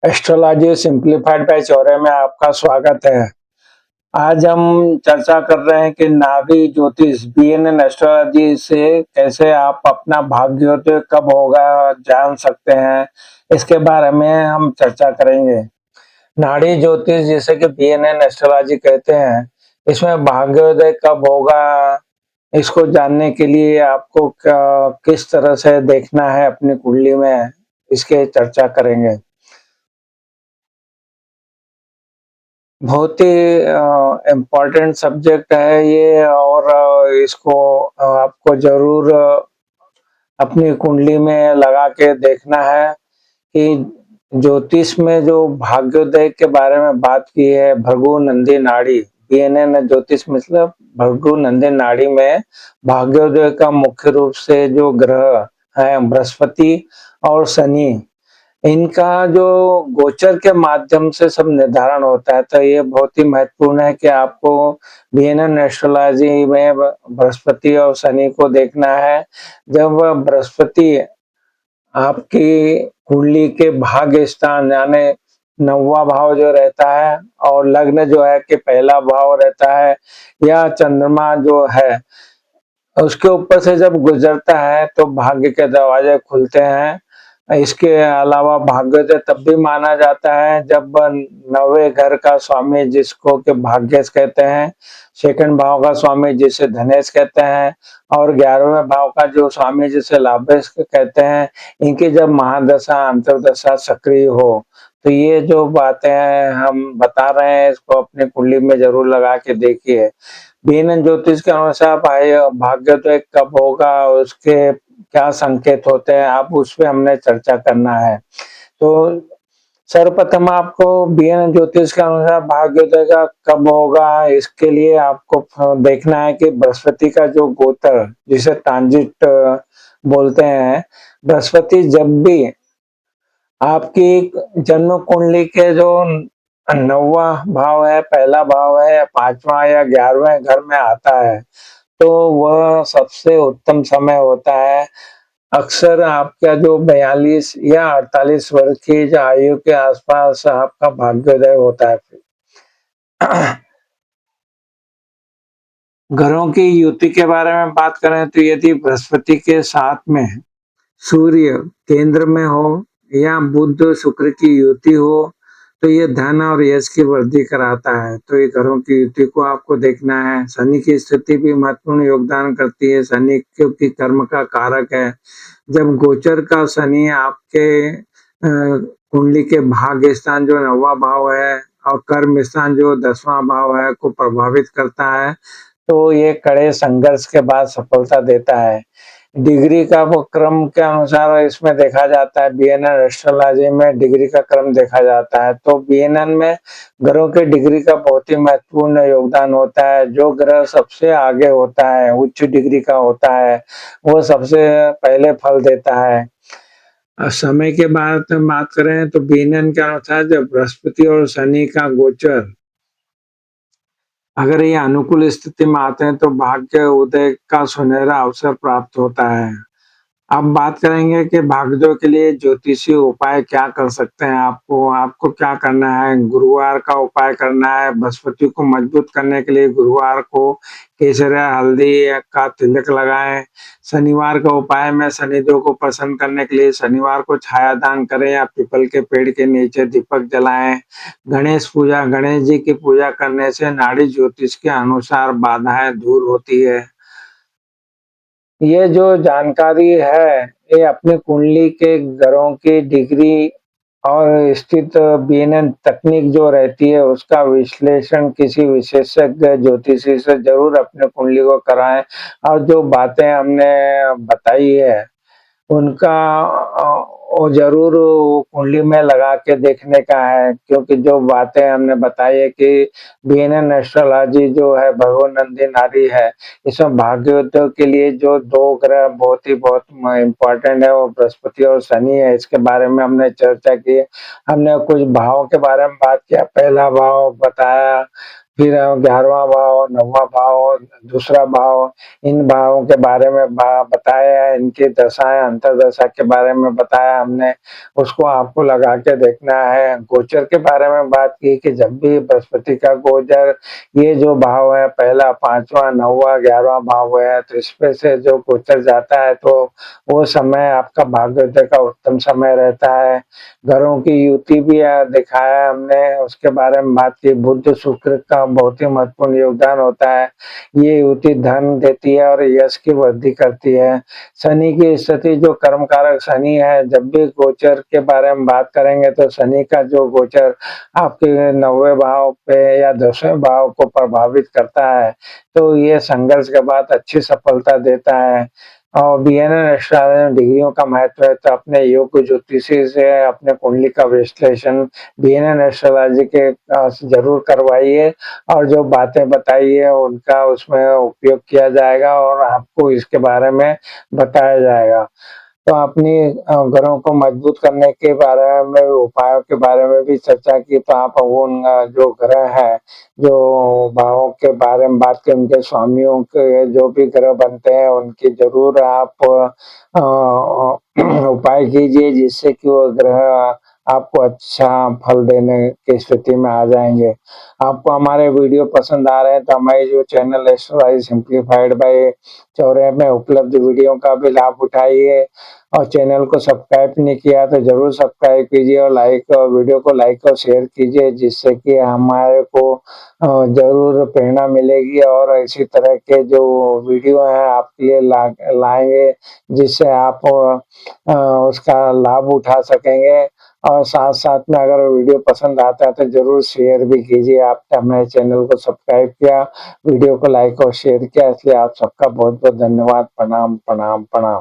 Astrology simplified by Chaure में आपका स्वागत है। आज हम चर्चा कर रहे हैं कि नाभी ज्योतिष बीएनएन एस्ट्रोलॉजी से कैसे आप अपना भाग्योदय कब होगा जान सकते हैं। इसके बारे में हम चर्चा करेंगे। नाड़ी ज्योतिष जिसे कि बीएनएन एस्ट्रोलॉजी कहते हैं, इसमें भाग्योदय कब होगा इसको जानने के लिए आपको किस तरह से देखना है अपनी कुंडली में, इसके चर्चा करेंगे। बहुत ही इम्पोर्टेंट सब्जेक्ट है ये और इसको आपको ज़रूर अपनी कुंडली में लगा के देखना है कि ज्योतिष में जो भाग्योदय के बारे में बात की है, भृगु नंदी नाड़ी, बीएनएन ज्योतिष मतलब भृगु नंदी नाड़ी में भाग्योदय का मुख्य रूप से जो ग्रह है बृहस्पति और शनि, इनका जो गोचर के माध्यम से सब निर्धारण होता है। तो ये बहुत ही महत्वपूर्ण है कि आपको बीएनएन एस्ट्रोलॉजी में बृहस्पति और शनि को देखना है। जब बृहस्पति आपकी कुंडली के भाग्य स्थान यानी 9वां भाव जो रहता है और लग्न जो है कि पहला भाव रहता है, या चंद्रमा जो है उसके ऊपर से जब गुजरता है तो भाग्य के दरवाजे खुलते हैं। इसके अलावा भाग्योदय तब भी माना जाता है जब 9वें घर का स्वामी जिसको कि भाग्येश कहते हैं, सेकंड भाव का स्वामी जिसे धनेश कहते हैं और 11वें भाव का जो स्वामी जिसे लाभेश कहते हैं, इनकी जब महादशा अंतर्दशा सक्रिय हो तो ये जो बातें हम बता रहे हैं इसको अपनी कुंडली में जरूर लगा के देखिए। बीएनएन ज्योतिष के अनुसार भाग्योदय कब होगा, उसके क्या संकेत होते हैं, आप उस पे हमने चर्चा करना है। तो सर्वप्रथम आपको बीएनएन ज्योतिष के अनुसार भाग्योदय का कब होगा, इसके लिए आपको देखना है कि बृहस्पति का जो गोचर जिसे ट्रांजिट बोलते हैं, बृहस्पति जब भी आपकी जन्म कुंडली के जो 9वां भाव है, पहला भाव है, या 5वां या 11वें घर में आता है तो वह सबसे उत्तम समय होता है। अक्सर आपका जो 42 या 48 वर्ष की जो आयु के आसपास आपका भाग्योदय होता है। ग्रहों की युति के बारे में बात करें तो यदि बृहस्पति के साथ में सूर्य केंद्र में हो या बुध शुक्र की युति हो तो ये धन और यश की वृद्धि कराता है। तो ये ग्रहों की युति को आपको देखना है। शनि की स्थिति भी महत्वपूर्ण योगदान करती है। शनि क्योंकि कर्म का कारक है। जब गोचर का शनि आपके कुंडली के भाग्य स्थान जो 9वां भाव है और कर्म स्थान जो 10वां भाव है को प्रभावित करता है तो ये कड़े संघर्ष के बाद सफलता देता है। डिग्री का वो क्रम के अनुसार इसमें देखा जाता है। बीएनएन एस्ट्रोलॉजी में डिग्री का क्रम देखा जाता है। तो बीएनएन में ग्रहों के डिग्री का बहुत ही महत्वपूर्ण योगदान होता है। जो ग्रह सबसे आगे होता है, उच्च डिग्री का होता है, वो सबसे पहले फल देता है। समय के बाद बात करें तो बीएनएन के अनुसार जब बृहस्पति और शनि का गोचर अगर ये अनुकूल स्थिति में आते हैं तो भाग्य उदय का सुनहरा अवसर प्राप्त होता है। अब बात करेंगे कि भाग्योदय के लिए ज्योतिषीय उपाय क्या कर सकते हैं। आपको आपको क्या करना है, गुरुवार का उपाय करना है। बृहस्पति को मजबूत करने के लिए गुरुवार को केसर या हल्दी का तिलक लगाएं। शनिवार का उपाय में शनिदेव को प्रसन्न करने के लिए शनिवार को छाया दान करें या पीपल के पेड़ के नीचे दीपक जलाएं। गणेश पूजा, गणेश जी की पूजा करने से नाड़ी ज्योतिष के अनुसार बाधाएं दूर होती है। ये जो जानकारी है ये अपनी कुंडली के ग्रहों की डिग्री और स्थित बीएनएन तकनीक जो रहती है उसका विश्लेषण किसी विशेषज्ञ ज्योतिषी से जरूर अपने कुंडली को कराएं। और जो बातें हमने बताई है उनका वो ज़रूर कुंडली में लगा के देखने का है, क्योंकि जो बातें हमने बताई है कि बीएनएन एस्ट्रोलॉजी जो है भगवनंदी नारी है, इसमें भाग्योदय के लिए जो 2 ग्रह बहुत इम्पोर्टेंट है वो बृहस्पति और शनि है। इसके बारे में हमने चर्चा की। हमने कुछ भावों के बारे में बात किया, पहला भाव बताया फिर 11वां भाव, 9वां भाव, दूसरा भाव, इन भावों के बारे में बताया है, इनकी दशाएँ, अंतर्दशा के बारे में बताया हमने, उसको आपको लगा के देखना है। गोचर के बारे में बात की कि जब भी बृहस्पति का गोचर, ये जो भाव है पहला, 5वां, 9वां, 11वां भाव है, तो इसमें से जो गोचर जाता है तो वो समय आपका भाग्योदय का उत्तम समय रहता है। घरों की युति भी दिखाया हमने, उसके बारे में बात की। बुध शुक्र का बहुत ही महत्वपूर्ण योगदान होता है। ये युति धन देती है और यश की वृद्धि करती है। शनि की स्थिति, जो कर्म कारक शनि है, जब भी गोचर के बारे में बात करेंगे तो शनि का जो गोचर आपके 9वें भाव पे या 10वें भाव को प्रभावित करता है, तो ये संघर्ष के बाद अच्छी सफलता देता है। और बीएनएन एस्ट्रोलॉजी में डिग्रियों का महत्व है, तो अपने योग ज्योतिषी से अपने कुंडली का विश्लेषण बीएनएन एस्ट्रोलॉजी के ज़रूर करवाइए और जो बातें बताई है उनका उसमें उपयोग किया जाएगा और आपको इसके बारे में बताया जाएगा। तो अपनी घरों को मजबूत करने के बारे में, उपायों के बारे में भी चर्चा की, तो आप उन जो ग्रह हैं, जो भावों के बारे में बात की, उनके स्वामियों के जो भी ग्रह बनते हैं, उनकी ज़रूर आप उपाय कीजिए, जिससे कि वो ग्रह आपको अच्छा फल देने की स्थिति में आ जाएँगे। आपको हमारे वीडियो पसंद आ रहे हैं, तो हमारे जो channel astrology simplified by Chaure में उपलब्ध वीडियो का भी लाभ उठाइए और चैनल को सब्सक्राइब नहीं किया तो ज़रूर सब्सक्राइब कीजिए और वीडियो को लाइक और शेयर कीजिए, जिससे कि हमारे को ज़रूर प्रेरणा मिलेगी और इसी तरह के जो वीडियो हैं आपके लिए लाएँगे, जिससे आप उसका लाभ उठा सकेंगे। और साथ-साथ में अगर वीडियो पसंद आता है तो ज़रूर शेयर भी कीजिए। आपने हमारे चैनल को सब्सक्राइब किया, वीडियो को लाइक और शेयर किया, इसलिए आप सबका बहुत-बहुत धन्यवाद। प्रणाम, प्रणाम, प्रणाम।